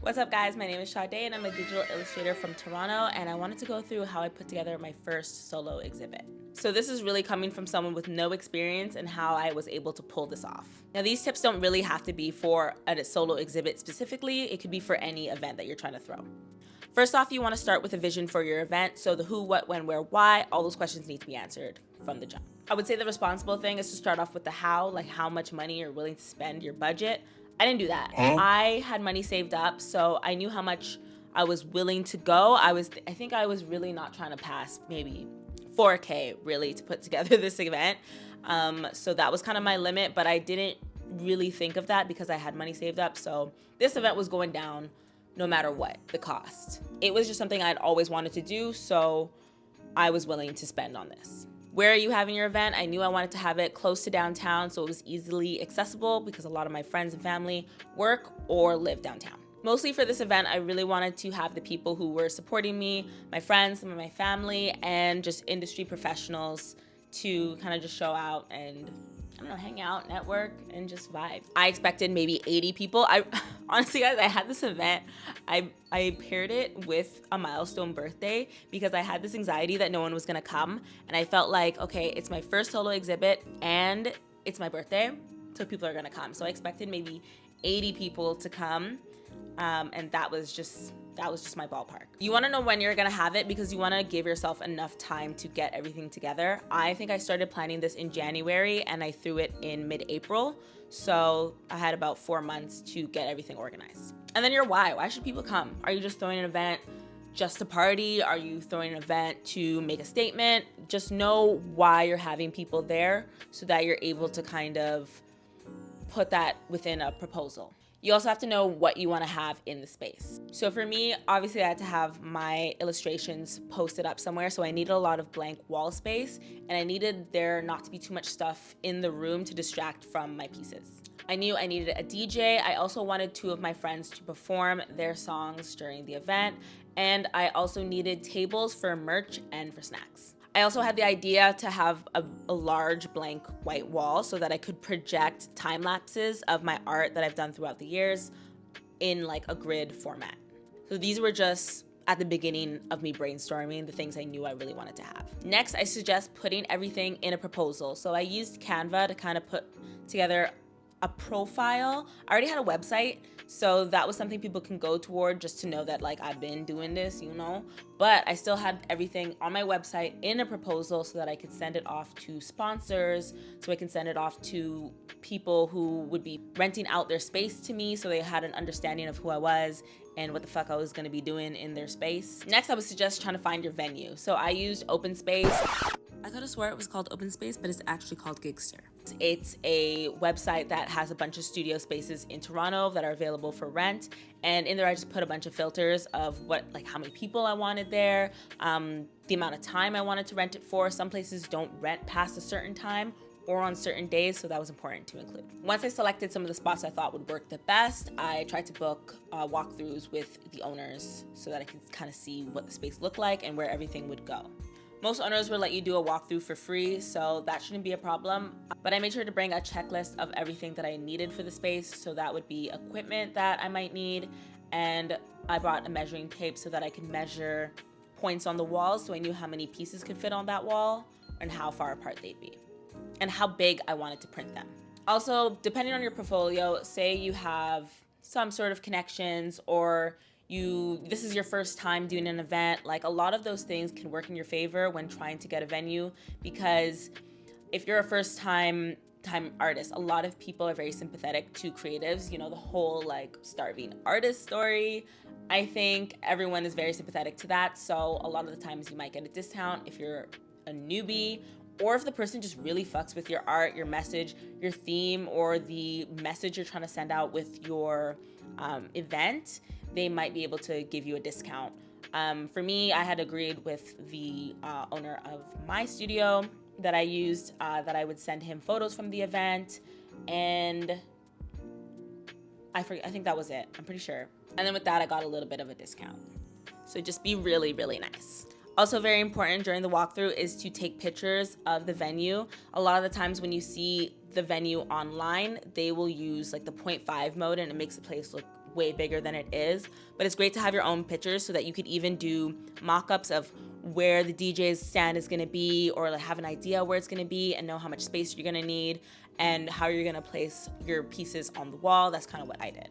What's up, guys? My name is Sade and I'm a digital illustrator from Toronto, and I wanted to go through how I put together my first solo exhibit. So this is really coming from someone with no experience and how I was able to pull this off. Now, these tips don't really have to be for a solo exhibit specifically. It could be for any event that you're trying to throw. First off, you want to start with a vision for your event. So the who, what, when, where, why, all those questions need to be answered from the jump. I would say the responsible thing is to start off with the how, like how much money you're willing to spend, your budget. I didn't do that. I had money saved up, so I knew how much I was willing to go. I think I was really not trying to pass maybe $4K really to put together this event. So that was kind of my limit, but I didn't really think of that because I had money saved up. So this event was going down no matter what the cost. It was just something I'd always wanted to do, so I was willing to spend on this. Where are you having your event? I knew I wanted to have it close to downtown so it was easily accessible because a lot of my friends and family work or live downtown. Mostly for this event, I really wanted to have the people who were supporting me, my friends, some of my family, and just industry professionals to kind of just show out and, I don't know, hang out, network, and just vibe. I expected maybe 80 people. Honestly, guys, I had this event. I paired it with a milestone birthday because I had this anxiety that no one was gonna come. And I felt like, okay, it's my first solo exhibit and it's my birthday, so people are gonna come. So I expected maybe 80 people to come. And that was just my ballpark. You wanna know when you're gonna have it because you wanna give yourself enough time to get everything together. I think I started planning this in January and I threw it in mid-April. So I had about 4 months to get everything organized. And then your why. Why should people come? Are you just throwing an event just to party? Are you throwing an event to make a statement? Just know why you're having people there so that you're able to kind of put that within a proposal. You also have to know what you want to have in the space. So for me, obviously I had to have my illustrations posted up somewhere. So I needed a lot of blank wall space and I needed there not to be too much stuff in the room to distract from my pieces. I knew I needed a DJ. I also wanted 2 of my friends to perform their songs during the event. And I also needed tables for merch and for snacks. I also had the idea to have a large blank white wall so that I could project time lapses of my art that I've done throughout the years in like a grid format. So these were just at the beginning of me brainstorming the things I knew I really wanted to have. Next, I suggest putting everything in a proposal. So I used Canva to kind of put together a profile. I already had a website, so that was something people can go toward just to know that like I've been doing this, you know, but I still had everything on my website in a proposal so that I could send it off to sponsors, so I can send it off to people who would be renting out their space to me so they had an understanding of who I was and what the fuck I was gonna be doing in their space. Next, I would suggest trying to find your venue. So I used Open Space. I could have swore it was called Open Space, but it's actually called Gigster. It's a website that has a bunch of studio spaces in Toronto that are available for rent. And in there, I just put a bunch of filters of how many people I wanted there, the amount of time I wanted to rent it for. Some places don't rent past a certain time or on certain days, so that was important to include. Once I selected some of the spots I thought would work the best, I tried to book walkthroughs with the owners so that I could kind of see what the space looked like and where everything would go. Most owners will let you do a walkthrough for free, so that shouldn't be a problem. But I made sure to bring a checklist of everything that I needed for the space. So that would be equipment that I might need. And I brought a measuring tape so that I could measure points on the walls so I knew how many pieces could fit on that wall and how far apart they'd be and how big I wanted to print them. Also, depending on your portfolio, say you have some sort of connections or this is your first time doing an event, like a lot of those things can work in your favor when trying to get a venue, because if you're a first time artist, a lot of people are very sympathetic to creatives, you know, the whole like starving artist story. I think everyone is very sympathetic to that, so a lot of the times you might get a discount if you're a newbie, or if the person just really fucks with your art, your message, your theme, or the message you're trying to send out with your event, they might be able to give you a discount. For me, I had agreed with the owner of my studio that I used that I would send him photos from the event, and I think that was it. I'm pretty sure. And then with that, I got a little bit of a discount. So just be really, really nice. Also very important during the walkthrough is to take pictures of the venue. A lot of the times when you see the venue online, they will use like the 0.5 mode and it makes the place look way bigger than it is. But it's great to have your own pictures so that you could even do mock-ups of where the DJ's stand is gonna be, or like have an idea where it's gonna be and know how much space you're gonna need and how you're gonna place your pieces on the wall. That's kind of what I did.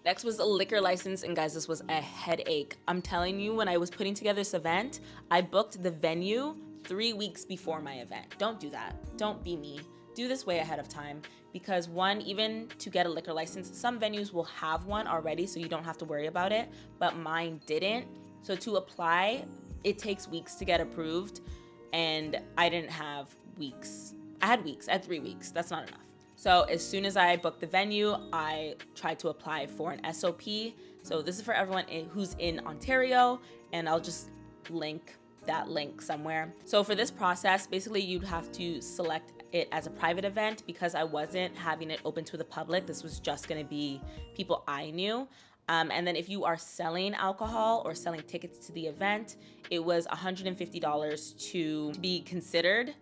Next was a liquor license, and guys, this was a headache. I'm telling you, when I was putting together this event, I booked the venue 3 weeks before my event. Don't do that. Don't be me. Do this way ahead of time, because one, even to get a liquor license, some venues will have one already, so you don't have to worry about it, but mine didn't. So to apply, it takes weeks to get approved, and I didn't have weeks. I had 3 weeks. That's not enough. So as soon as I booked the venue, I tried to apply for an SOP. So this is for everyone who's in Ontario, and I'll just link that link somewhere. So for this process, basically you'd have to select it as a private event, because I wasn't having it open to the public. This was just gonna be people I knew. And then if you are selling alcohol or selling tickets to the event, it was $150 to be considered,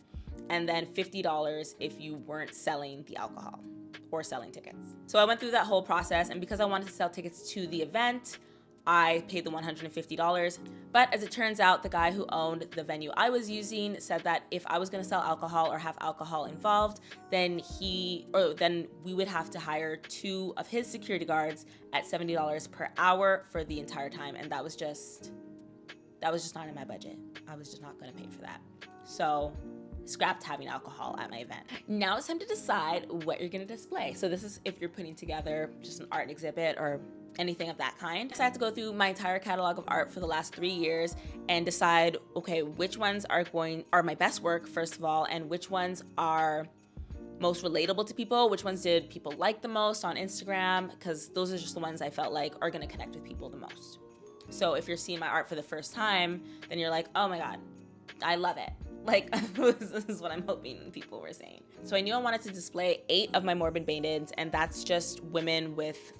and then $50 if you weren't selling the alcohol or selling tickets. So I went through that whole process, and because I wanted to sell tickets to the event, I paid the $150. But as it turns out, the guy who owned the venue I was using said that if I was gonna sell alcohol or have alcohol involved, then we would have to hire 2 of his security guards at $70 per hour for the entire time. And that was just not in my budget. I was just not gonna pay for that. So scrapped having alcohol at my event. Now it's time to decide what you're gonna display. So this is if you're putting together just an art exhibit or anything of that kind. So I had to go through my entire catalog of art for the last 3 years and decide, okay, which ones are my best work, first of all, and which ones are most relatable to people, which ones did people like the most on Instagram, because those are just the ones I felt like are gonna connect with people the most. So if you're seeing my art for the first time, then you're like, oh my God, I love it. Like, this is what I'm hoping people were saying. So I knew I wanted to display 8 of my morbid maidens, and that's just women with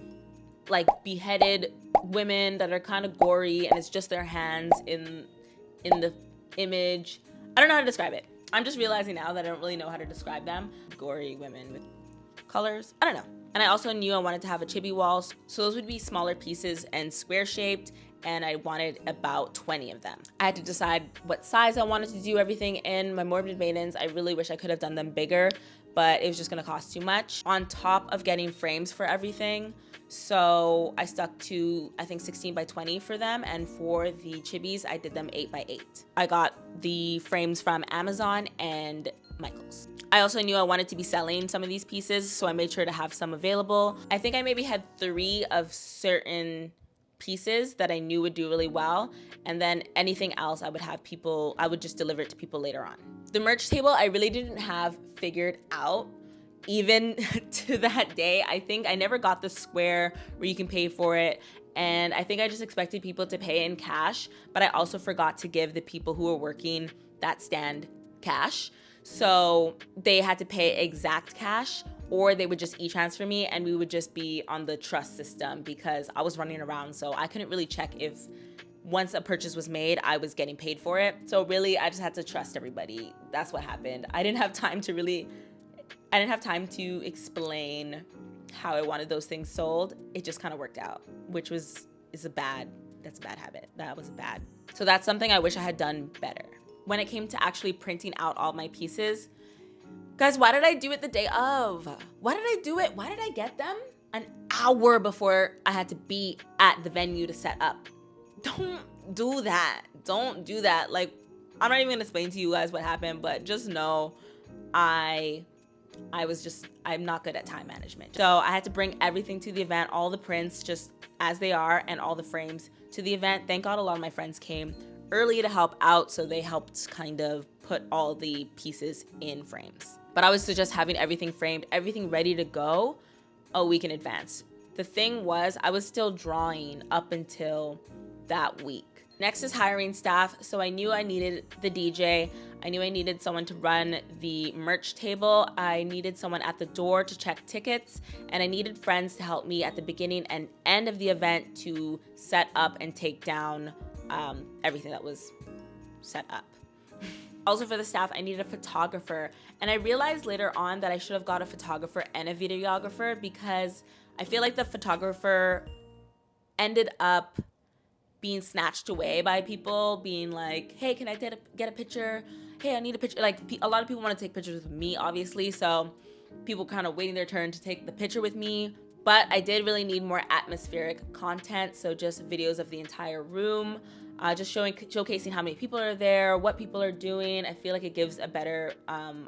like beheaded women that are kind of gory, and it's just their hands in the image. I don't know how to describe it. I'm just realizing now that I don't really know how to describe them. Gory women with colors. I don't know. And I also knew I wanted to have a chibi wall, so those would be smaller pieces and square shaped, and I wanted about 20 of them. I had to decide what size I wanted to do everything in. My morbid maidens, I really wish I could have done them bigger, but it was just gonna cost too much. On top of getting frames for everything, so I stuck to, I think, 16 by 20 for them, and for the chibis, I did them 8 by 8. I got the frames from Amazon and Michaels. I also knew I wanted to be selling some of these pieces, so I made sure to have some available. I think I maybe had 3 of certain pieces that I knew would do really well, and then anything else I would just deliver it to people later on. The merch table I really didn't have figured out even to that day. I think I never got the square where you can pay for it, and I think I just expected people to pay in cash, but I also forgot to give the people who were working that stand cash. So they had to pay exact cash, or they would just e-transfer me, and we would just be on the trust system because I was running around, so I couldn't really check if once a purchase was made, I was getting paid for it. So really, I just had to trust everybody. That's what happened. I didn't have time to explain how I wanted those things sold. It just kind of worked out, which that's a bad habit. That was bad. So that's something I wish I had done better. When it came to actually printing out all my pieces, guys, why did I do it the day of? Why did I do it? Why did I get them an hour before I had to be at the venue to set up? Don't do that. Don't do that. Like, I'm not even gonna explain to you guys what happened, but just know I'm not good at time management. So I had to bring everything to the event, all the prints just as they are, and all the frames to the event. Thank God a lot of my friends came early to help out, so they helped kind of put all the pieces in frames. But I was just having everything framed, everything ready to go a week in advance. The thing was, I was still drawing up until that week. Next is hiring staff. So I knew I needed the DJ. I knew I needed someone to run the merch table. I needed someone at the door to check tickets, and I needed friends to help me at the beginning and end of the event to set up and take down everything that was set up. Also for the staff, I needed a photographer, and I realized later on that I should have got a photographer and a videographer, because I feel like the photographer ended up being snatched away by people being like, hey, can I get a picture? Hey, I need a picture. Like, a lot of people want to take pictures with me, obviously. So people kind of waiting their turn to take the picture with me. But I did really need more atmospheric content. So just videos of the entire room, just showcasing how many people are there, what people are doing. I feel like it gives a better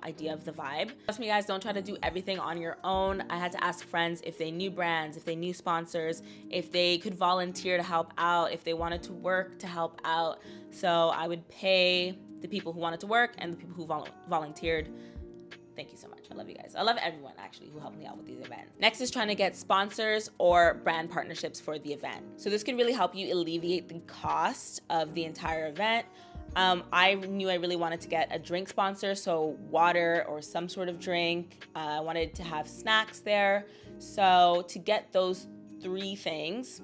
idea of the vibe. Trust me, guys, don't try to do everything on your own. I had to ask friends if they knew brands, if they knew sponsors, if they could volunteer to help out, if they wanted to work to help out. So I would pay the people who wanted to work and the people who volunteered. Thank you so much. I love you guys. I love everyone actually who helped me out with these events. Next is trying to get sponsors or brand partnerships for the event. So this can really help you alleviate the cost of the entire event. I knew I really wanted to get a drink sponsor, so water or some sort of drink. I wanted to have snacks there. So to get those 3 things,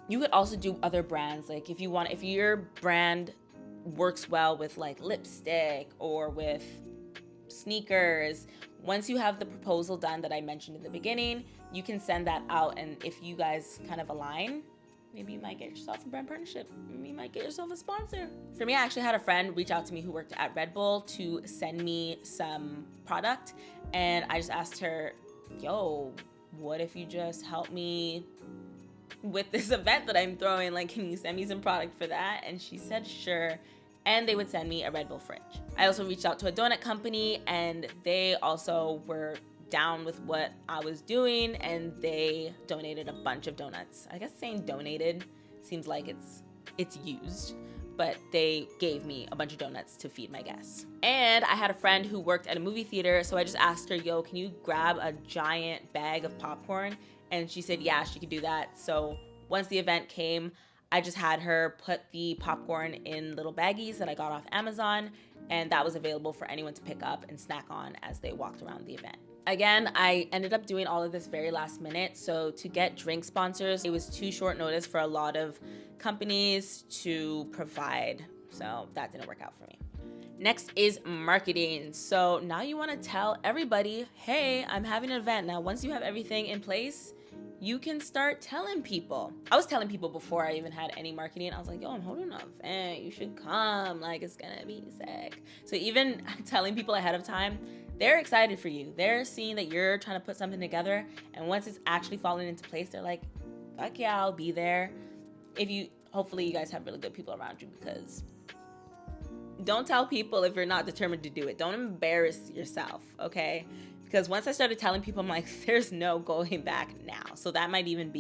you could also do other brands. Like if your brand works well with like lipstick or with sneakers, once you have the proposal done that I mentioned in the beginning, you can send that out, and if you guys kind of align, maybe you might get yourself a brand partnership. Maybe you might get yourself a sponsor. For me, I actually had a friend reach out to me who worked at Red Bull to send me some product, and I just asked her, yo, what if you just help me with this event that I'm throwing? Like, can you send me some product for that? And she said sure, and they would send me a Red Bull fridge. I also reached out to a donut company, and they also were down with what I was doing, and they donated a bunch of donuts. I guess saying donated seems like it's used, but they gave me a bunch of donuts to feed my guests. And I had a friend who worked at a movie theater, so I just asked her, yo, can you grab a giant bag of popcorn? And she said, yeah, she could do that. So once the event came, I just had her put the popcorn in little baggies that I got off Amazon, and that was available for anyone to pick up and snack on as they walked around the event. Again, I ended up doing all of this very last minute, so to get drink sponsors, it was too short notice for a lot of companies to provide, so that didn't work out for me. Next is marketing. So now you want to tell everybody, hey, I'm having an event. Now, once you have everything in place, you can start telling people. I was telling people before I even had any marketing. I was like, yo, I'm holding an event. You should come. Like, it's gonna be sick. So even telling people ahead of time, they're excited for you. They're seeing that you're trying to put something together. And once it's actually falling into place, they're like, fuck yeah, I'll be there. Hopefully you guys have really good people around you, because don't tell people if you're not determined to do it. Don't embarrass yourself, okay? Because once I started telling people, I'm like, there's no going back now. So that might even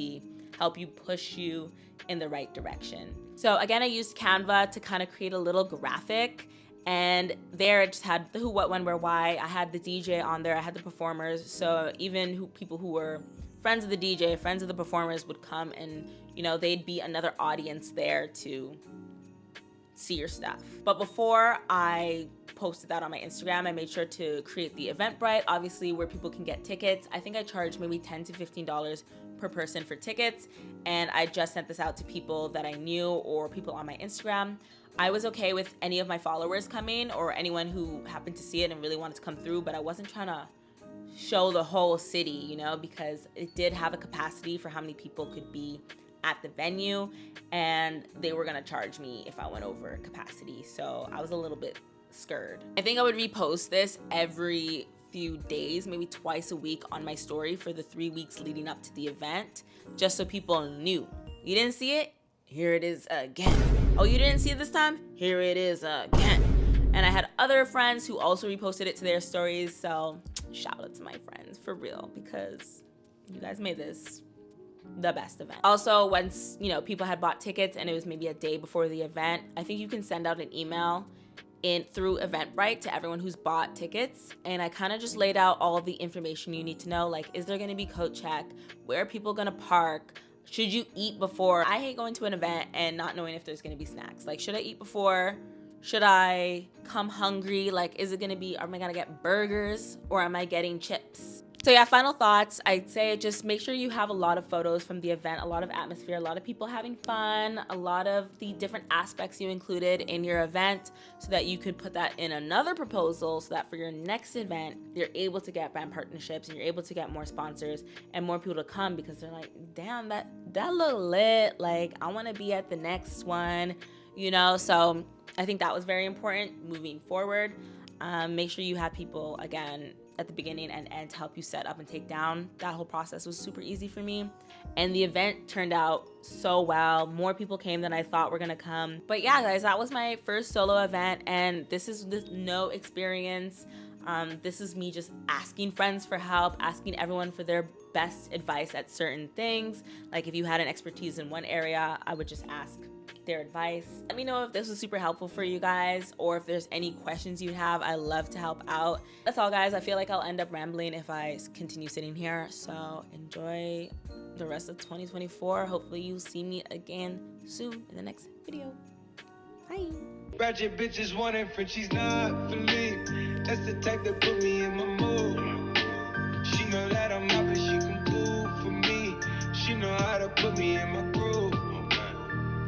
help you push you in the right direction. So again, I used Canva to kind of create a little graphic, and there it just had the who, what, when, where, why. I had the DJ on there. I had the performers. So even people who were friends of the DJ, friends of the performers would come, and they'd be another audience there to see your stuff. But before I posted that on my Instagram, I made sure to create the Eventbrite, obviously, where people can get tickets. I think I charged maybe $10 to $15 per person for tickets, and I just sent this out to people that I knew or people on my Instagram. I was okay with any of my followers coming or anyone who happened to see it and really wanted to come through, but I wasn't trying to show the whole city, because it did have a capacity for how many people could be at the venue, and they were gonna charge me if I went over capacity. So I was a little bit scared. I think I would repost this every few days, maybe twice a week on my story for the 3 weeks leading up to the event, just so people knew. You didn't see it? Here it is again. Oh, you didn't see it this time? Here it is again. And I had other friends who also reposted it to their stories, so shout out to my friends for real, because you guys made this the best event. Also, once people had bought tickets and it was maybe a day before the event, I think you can send out an email through Eventbrite to everyone who's bought tickets, and I kind of just laid out all of the information you need to know, like, is there going to be coat check? Where are people going to park? Should you eat before? I hate going to an event and not knowing if there's going to be snacks. Like, should I eat before? Should I come hungry? Like, am I going to get burgers or am I getting chips? So yeah, final thoughts. I'd say just make sure you have a lot of photos from the event, a lot of atmosphere, a lot of people having fun, a lot of the different aspects you included in your event so that you could put that in another proposal so that for your next event, you're able to get brand partnerships and you're able to get more sponsors and more people to come because they're like, damn, that look lit. Like, I want to be at the next one, you know? So I think that was very important moving forward. Make sure you have people, again, at the beginning and end to help you set up and take down. That whole process was super easy for me. And the event turned out so well. More people came than I thought were gonna come. But yeah, guys, that was my first solo event, and this is no experience. This is me just asking friends for help, asking everyone for their best advice at certain things. Like if you had an expertise in one area, I would just ask their advice. Let me know if this was super helpful for you guys or if there's any questions you have. I love to help out. That's all, guys. I feel like I'll end up rambling if I continue sitting here. So enjoy the rest of 2024. Hopefully you see me again soon in the next video. Bye. Ratchet bitches wanting Frenchies, not for me. That's the type that put me in my mood. She know that I'm out, but she can cool for me. She know how to put me in my groove.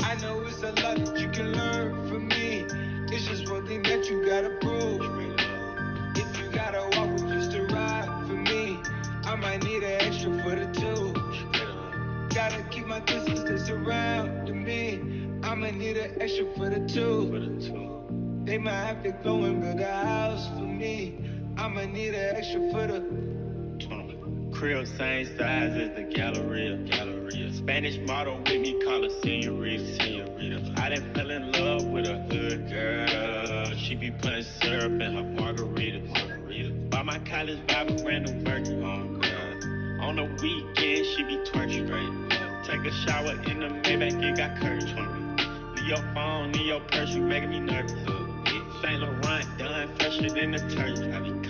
I know it's a lot that you can learn from me. It's just one thing that you gotta prove. If you gotta walk with just a ride for me, I might need an extra for the two. Gotta keep my distance that's surrounding me. I'ma need an extra for the two. They might have to go and build a house for me. I'ma need an extra for the crib, same size as the Galleria. Spanish model with me, call her senorita. I done fell in love with a hood girl. She be putting syrup in her margarita. Buy my college Bible, random Virgin home girl. On the weekend, she be twerking straight. Take a shower in the Maybach, it got curtains. Leave your phone in your purse, you making me nervous. Saint Laurent done fresher than the detergent. I be